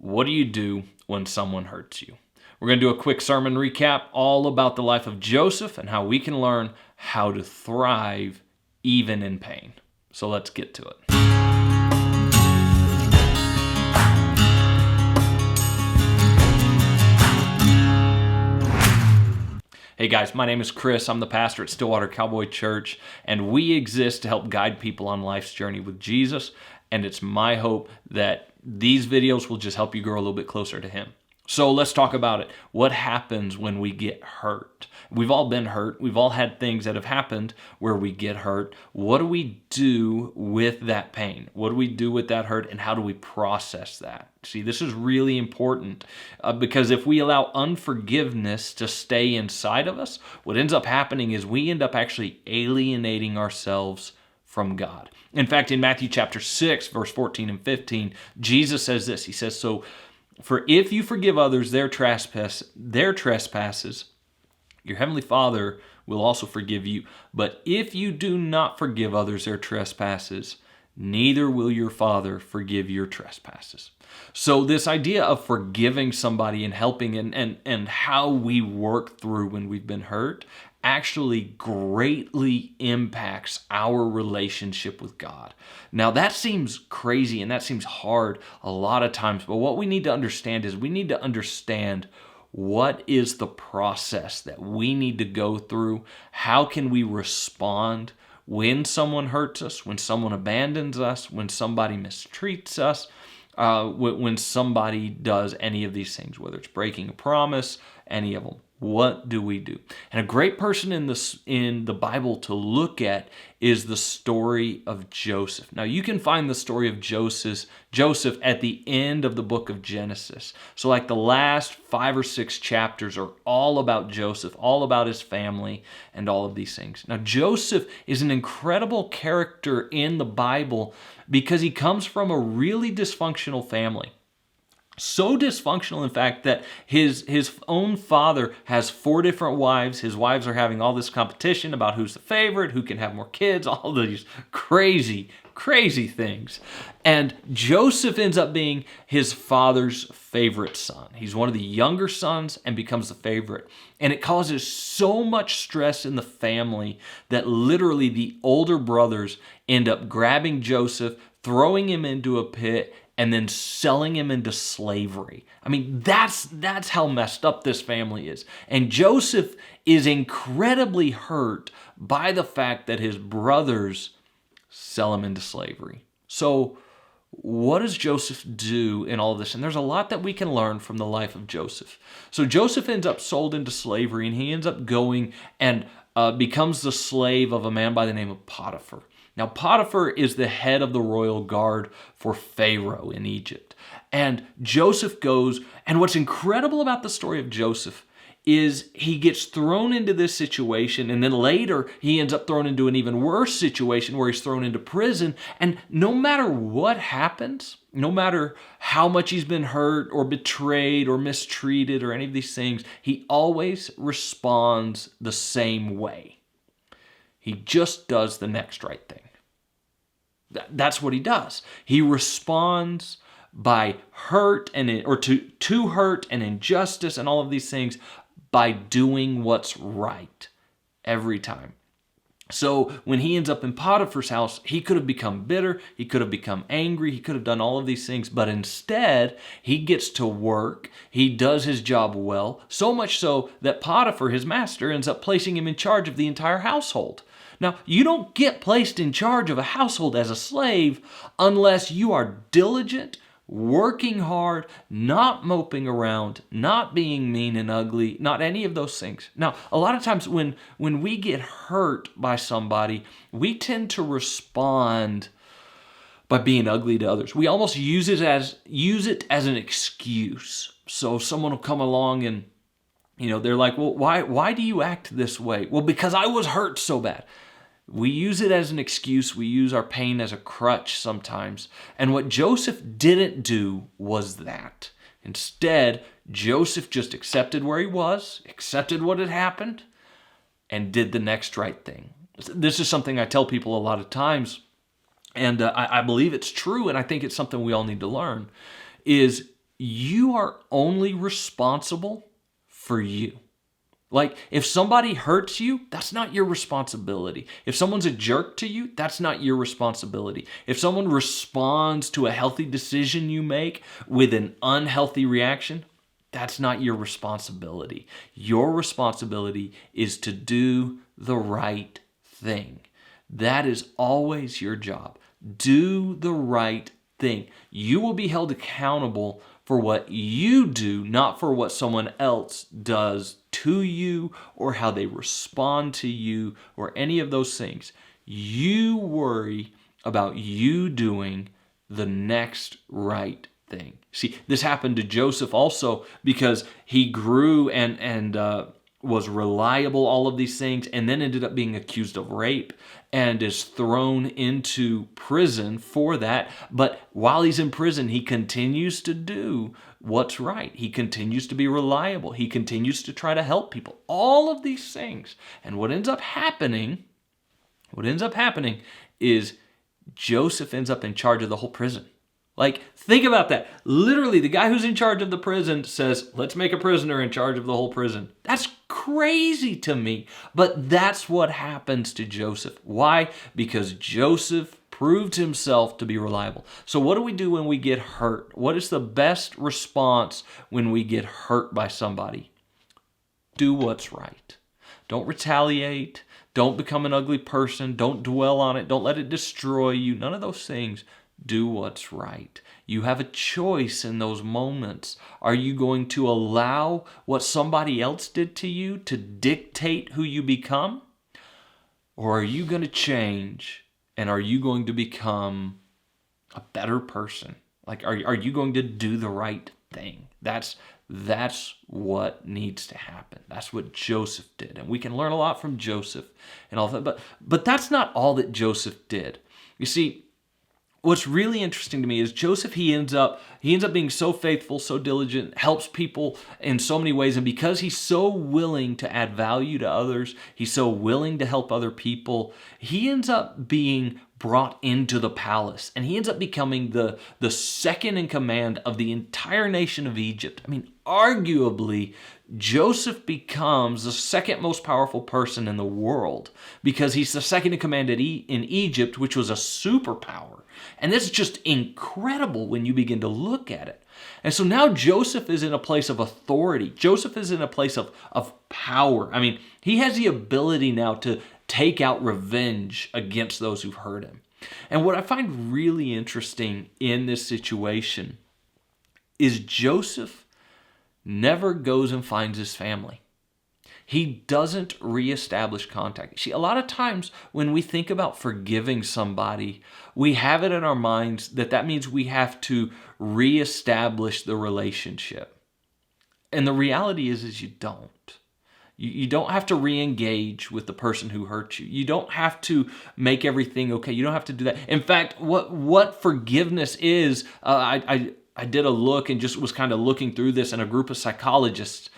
what do you do when someone hurts you? We're going to do a quick sermon recap all about the life of Joseph and how we can learn how to thrive even in pain. So let's get to it. Hey guys, my name is Chris. I'm the pastor at Stillwater Cowboy Church, and we exist to help guide people on life's journey with Jesus, and it's my hope that these videos will just help you grow a little bit closer to Him. So let's talk about it. What happens when we get hurt? We've all been hurt. We've all had things that have happened where we get hurt. What do we do with that pain? What do we do with that hurt, and how do we process that? See, this is really important because if we allow unforgiveness to stay inside of us, what ends up happening is we end up actually alienating ourselves from God. In fact, in Matthew chapter 6, verse 14 and 15, Jesus says this. He says, For if you forgive others their trespasses, your heavenly Father will also forgive you. But if you do not forgive others their trespasses, neither will your Father forgive your trespasses. So this idea of forgiving somebody and helping and how we work through when we've been hurt actually greatly impacts our relationship with God. Now that seems crazy and that seems hard a lot of times, but what we need to understand is we need to understand what is the process that we need to go through. How can we respond when someone hurts us, when someone abandons us, when somebody mistreats us, when somebody does any of these things, whether it's breaking a promise, any of them. What do we do? And a great person in the Bible to look at is the story of Joseph. Now you can find the story of Joseph at the end of the book of Genesis. So like the last 5 or 6 chapters are all about Joseph, all about his family and all of these things. Now Joseph is an incredible character in the Bible because he comes from a really dysfunctional family. So dysfunctional, in fact, that his own father has 4 different wives. His wives are having all this competition about who's the favorite, who can have more kids, all these crazy, crazy things. And Joseph ends up being his father's favorite son. He's one of the younger sons and becomes the favorite. And it causes so much stress in the family that literally the older brothers end up grabbing Joseph, throwing him into a pit, and then selling him into slavery. I mean, that's how messed up this family is. And Joseph is incredibly hurt by the fact that his brothers sell him into slavery. So what does Joseph do in all of this? And there's a lot that we can learn from the life of Joseph. So Joseph ends up sold into slavery, and he ends up going and becomes the slave of a man by the name of Potiphar. Now, Potiphar is the head of the royal guard for Pharaoh in Egypt. And Joseph goes, and what's incredible about the story of Joseph is he gets thrown into this situation, and then later he ends up thrown into an even worse situation where he's thrown into prison. And no matter what happens, no matter how much he's been hurt or betrayed or mistreated or any of these things, he always responds the same way. He just does the next right thing. That's what he does. He responds by hurt to hurt and injustice and all of these things by doing what's right every time. So when he ends up in Potiphar's house, he could have become bitter, he could have become angry, he could have done all of these things, but instead he gets to work, he does his job well, so much so that Potiphar, his master, ends up placing him in charge of the entire household. Now, you don't get placed in charge of a household as a slave unless you are diligent, working hard, not moping around, not being mean and ugly, not any of those things. Now, a lot of times when we get hurt by somebody, we tend to respond by being ugly to others. We almost use it as an excuse. So someone will come along and they're like, well, why do you act this way? Well, because I was hurt so bad. We use it as an excuse. We use our pain as a crutch sometimes. And what Joseph didn't do was that. Instead, Joseph just accepted where he was, accepted what had happened, and did the next right thing. This is something I tell people a lot of times, and I believe it's true, and I think it's something we all need to learn, is you are only responsible for you. Like, if somebody hurts you, that's not your responsibility. If someone's a jerk to you, that's not your responsibility. If someone responds to a healthy decision you make with an unhealthy reaction, that's not your responsibility. Your responsibility is to do the right thing. That is always your job. Do the right thing. You will be held accountable for what you do, not for what someone else does to you or how they respond to you or any of those things. You worry about you doing the next right thing. See, this happened to Joseph also because he grew and was reliable, all of these things, and then ended up being accused of rape and is thrown into prison for that. But while he's in prison, he continues to do what's right. He continues to be reliable. He continues to try to help people. All of these things. And what ends up happening is Joseph ends up in charge of the whole prison. Like, think about that. Literally, the guy who's in charge of the prison says, let's make a prisoner in charge of the whole prison. That's crazy to me. But that's what happens to Joseph. Why? Because Joseph proved himself to be reliable. So what do we do when we get hurt? What is the best response when we get hurt by somebody? Do what's right. Don't retaliate. Don't become an ugly person. Don't dwell on it. Don't let it destroy you. None of those things. Do what's right. You have a choice in those moments. Are you going to allow what somebody else did to you to dictate who you become? Or are you going to change and are you going to become a better person? Like, are you going to do the right thing? That's what needs to happen. That's what Joseph did. And we can learn a lot from Joseph and all that. But that's not all that Joseph did. You see, what's really interesting to me is Joseph, he ends up being so faithful, so diligent, helps people in so many ways. And because he's so willing to add value to others, he's so willing to help other people, he ends up being brought into the palace. And he ends up becoming the second in command of the entire nation of Egypt. I mean, arguably, Joseph becomes the second most powerful person in the world because he's the second in command in Egypt, which was a superpower. And this is just incredible when you begin to look at it. And so now Joseph is in a place of authority. Joseph is in a place of power. I mean, he has the ability now to take out revenge against those who've hurt him. And what I find really interesting in this situation is Joseph never goes and finds his family. He doesn't reestablish contact. See, a lot of times when we think about forgiving somebody, we have it in our minds that means we have to reestablish the relationship. And the reality is you don't. You don't have to re-engage with the person who hurt you. You don't have to make everything okay. You don't have to do that. In fact, what forgiveness is, I did a look and just was kind of looking through this, and a group of psychologists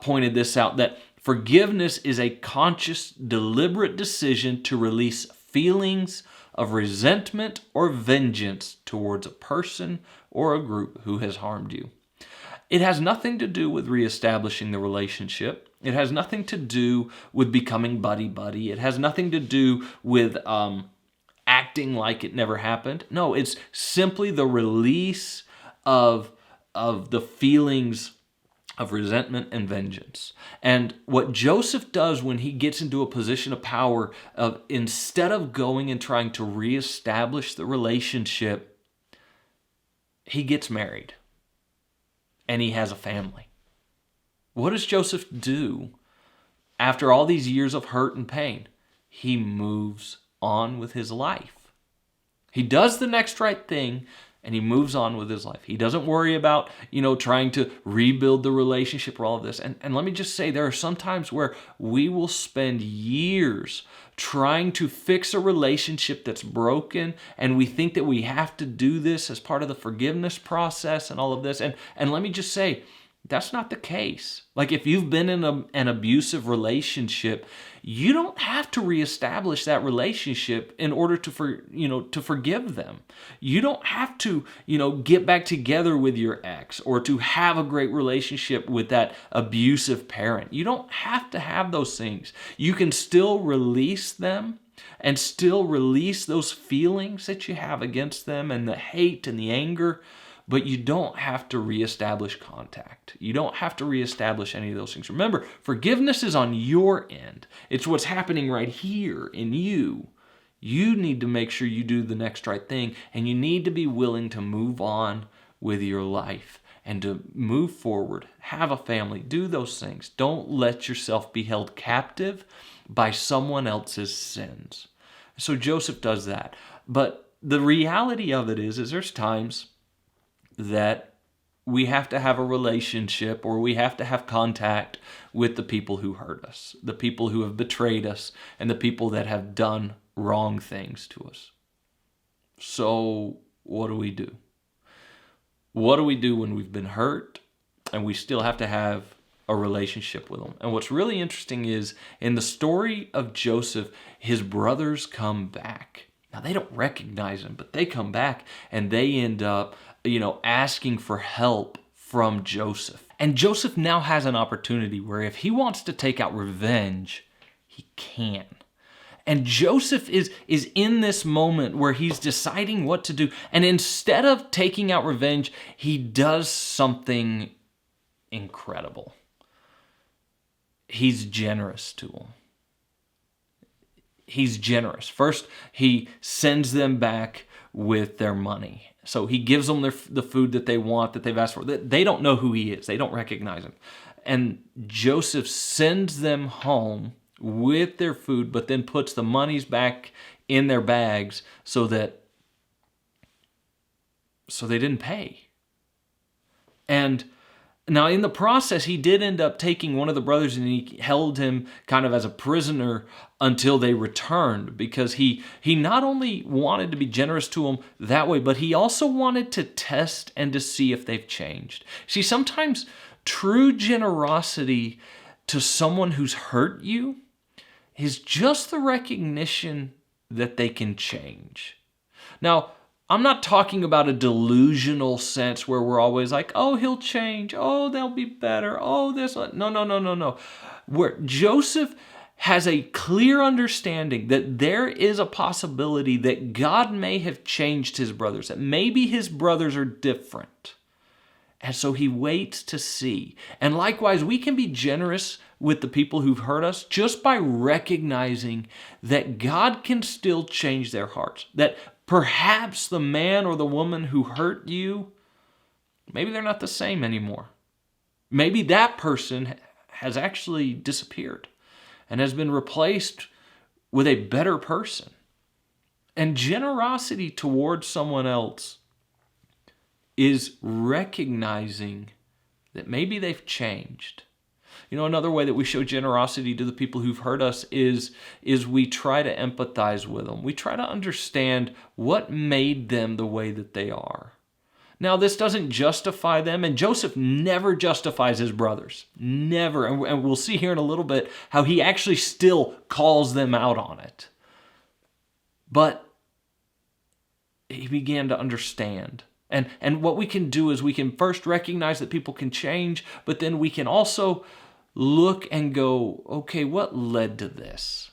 pointed this out, that forgiveness is a conscious, deliberate decision to release feelings of resentment or vengeance towards a person or a group who has harmed you. It has nothing to do with reestablishing the relationship. It has nothing to do with becoming buddy-buddy. It has nothing to do with acting like it never happened. No, it's simply the release of the feelings of resentment and vengeance. And what Joseph does when he gets into a position of power, instead of going and trying to reestablish the relationship, he gets married and he has a family. What does Joseph do after all these years of hurt and pain? He moves on with his life. He does the next right thing, and he moves on with his life. He doesn't worry about, trying to rebuild the relationship or all of this. And let me just say, there are some times where we will spend years trying to fix a relationship that's broken, and we think that we have to do this as part of the forgiveness process and all of this. And let me just say, That's not the case. Like if you've been in an abusive relationship, you don't have to reestablish that relationship in order to forgive them. You don't have to, get back together with your ex or to have a great relationship with that abusive parent. You don't have to have those things. You can still release them and still release those feelings that you have against them and the hate and the anger. But you don't have to reestablish contact. You don't have to reestablish any of those things. Remember, forgiveness is on your end. It's what's happening right here in you. You need to make sure you do the next right thing, and you need to be willing to move on with your life and to move forward, have a family, do those things. Don't let yourself be held captive by someone else's sins. So Joseph does that. But the reality of it is there's times that we have to have a relationship or we have to have contact with the people who hurt us, the people who have betrayed us, and the people that have done wrong things to us. So what do we do? What do we do when we've been hurt and we still have to have a relationship with them? And what's really interesting is in the story of Joseph, his brothers come back. Now, they don't recognize him, but they come back and they end up asking for help from Joseph. And Joseph now has an opportunity where if he wants to take out revenge, he can. And Joseph is in this moment where he's deciding what to do. And instead of taking out revenge, he does something incredible. He's generous to them. He's generous. First, he sends them back with their money. So he gives them the food that they want, that they've asked for. They don't know who he is. They don't recognize him. And Joseph sends them home with their food, but then puts the monies back in their bags so they didn't pay. And now in the process, he did end up taking one of the brothers and he held him kind of as a prisoner until they returned, because he not only wanted to be generous to them that way, but he also wanted to test and to see if they've changed. See, sometimes true generosity to someone who's hurt you is just the recognition that they can change. Now, I'm not talking about a delusional sense where we're always like, oh, he'll change. Oh, they'll be better. Oh, this. No. Where Joseph has a clear understanding that there is a possibility that God may have changed his brothers, that maybe his brothers are different. And so he waits to see. And likewise, we can be generous with the people who've hurt us just by recognizing that God can still change their hearts. That perhaps the man or the woman who hurt you, maybe they're not the same anymore. Maybe that person has actually disappeared and has been replaced with a better person. And generosity towards someone else is recognizing that maybe they've changed. Another way that we show generosity to the people who've hurt us is we try to empathize with them. We try to understand what made them the way that they are. Now, this doesn't justify them, and Joseph never justifies his brothers. Never. And we'll see here in a little bit how he actually still calls them out on it. But he began to understand. And what we can do is we can first recognize that people can change, but then we can also look and go, okay, what led to this?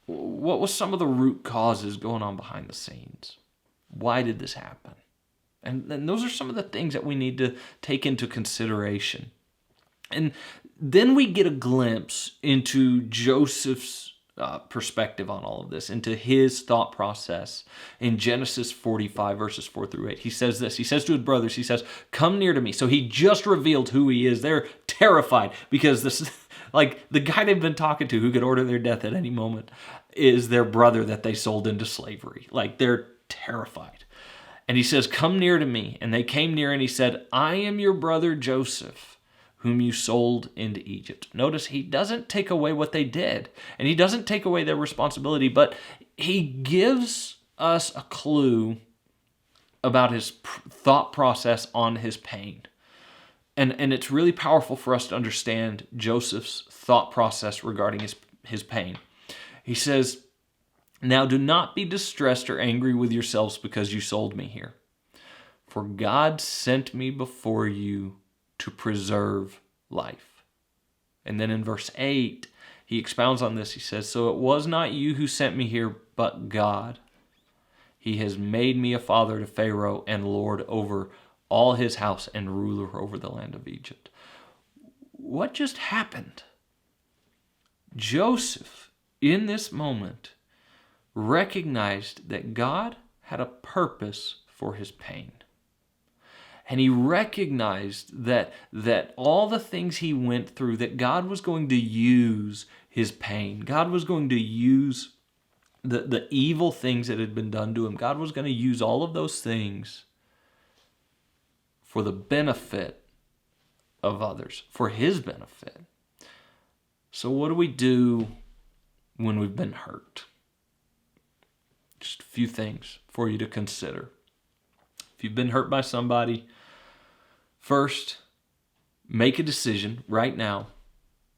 What was some of the root causes going on behind the scenes? Why did this happen? And those are some of the things that we need to take into consideration. And then we get a glimpse into Joseph's perspective on all of this, into his thought process in Genesis 45, verses 4 through 8. He says this. He says to his brothers, he says, come near to me. So he just revealed who he is. They're terrified because this, like the guy they've been talking to who could order their death at any moment is their brother that they sold into slavery. Like they're terrified. And he says, come near to me. And they came near and he said, I am your brother Joseph, whom you sold into Egypt. Notice he doesn't take away what they did. And he doesn't take away their responsibility, but he gives us a clue about his thought process on his pain. And it's really powerful for us to understand Joseph's thought process regarding his pain. He says, "Now do not be distressed or angry with yourselves because you sold me here. For God sent me before you to preserve life." And then in verse 8, he expounds on this. He says, "So it was not you who sent me here, but God. He has made me a father to Pharaoh and lord over all his house and ruler over the land of Egypt." What just happened? Joseph, in this moment, recognized that God had a purpose for his pain. And he recognized that all the things he went through, that God was going to use his pain. God was going to use the evil things that had been done to him. God was going to use all of those things for the benefit of others, for his benefit. So what do we do when we've been hurt? Just a few things for you to consider. If you've been hurt by somebody, first, make a decision right now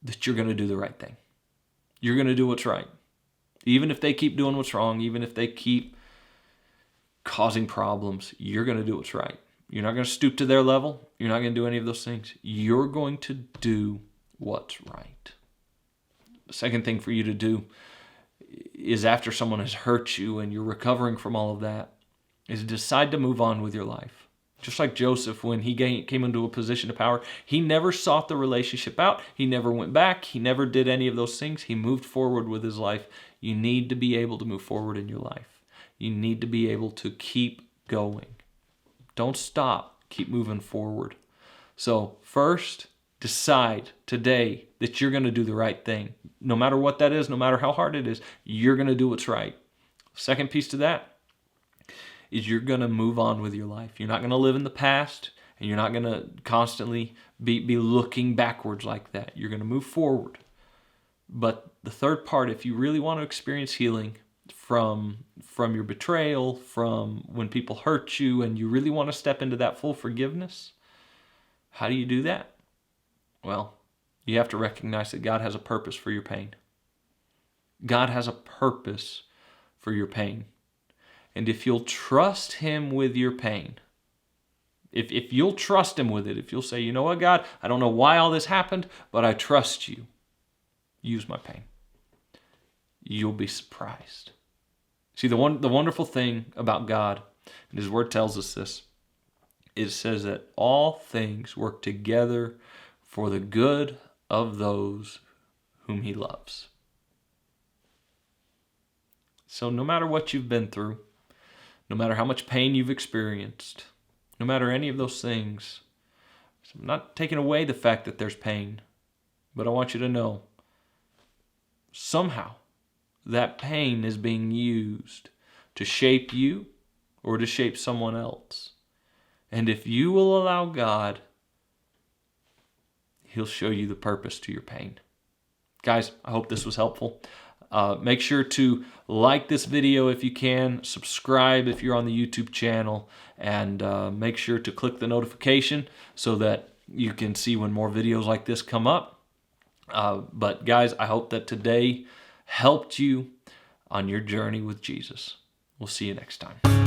that you're going to do the right thing. You're going to do what's right. Even if they keep doing what's wrong, even if they keep causing problems, you're going to do what's right. You're not going to stoop to their level. You're not going to do any of those things. You're going to do what's right. The second thing for you to do is, after someone has hurt you and you're recovering from all of that, is decide to move on with your life. Just like Joseph, when he came into a position of power, he never sought the relationship out. He never went back. He never did any of those things. He moved forward with his life. You need to be able to move forward in your life. You need to be able to keep going. Don't stop. Keep moving forward. So first, decide today that you're going to do the right thing. No matter what that is, no matter how hard it is, you're going to do what's right. Second piece to that is you're going to move on with your life. You're not going to live in the past, and you're not going to constantly be looking backwards like that. You're going to move forward. But the third part, if you really want to experience healing from your betrayal, from when people hurt you, and you really want to step into that full forgiveness, how do you do that? Well, you have to recognize that God has a purpose for your pain. God has a purpose for your pain. And if you'll trust him with your pain, if you'll trust him with it, if you'll say, "You know what, God, I don't know why all this happened, but I trust you. Use my pain," you'll be surprised. See, the wonderful thing about God, and his word tells us this, it says that all things work together for the good of those whom he loves. So no matter what you've been through, no matter how much pain you've experienced, no matter any of those things, I'm not taking away the fact that there's pain, but I want you to know, somehow, that pain is being used to shape you or to shape someone else. And if you will allow God, he'll show you the purpose to your pain. Guys, I hope this was helpful. Make sure to like this video if you can, subscribe if you're on the YouTube channel, and make sure to click the notification so that you can see when more videos like this come up. But guys, I hope that today helped you on your journey with Jesus. We'll see you next time.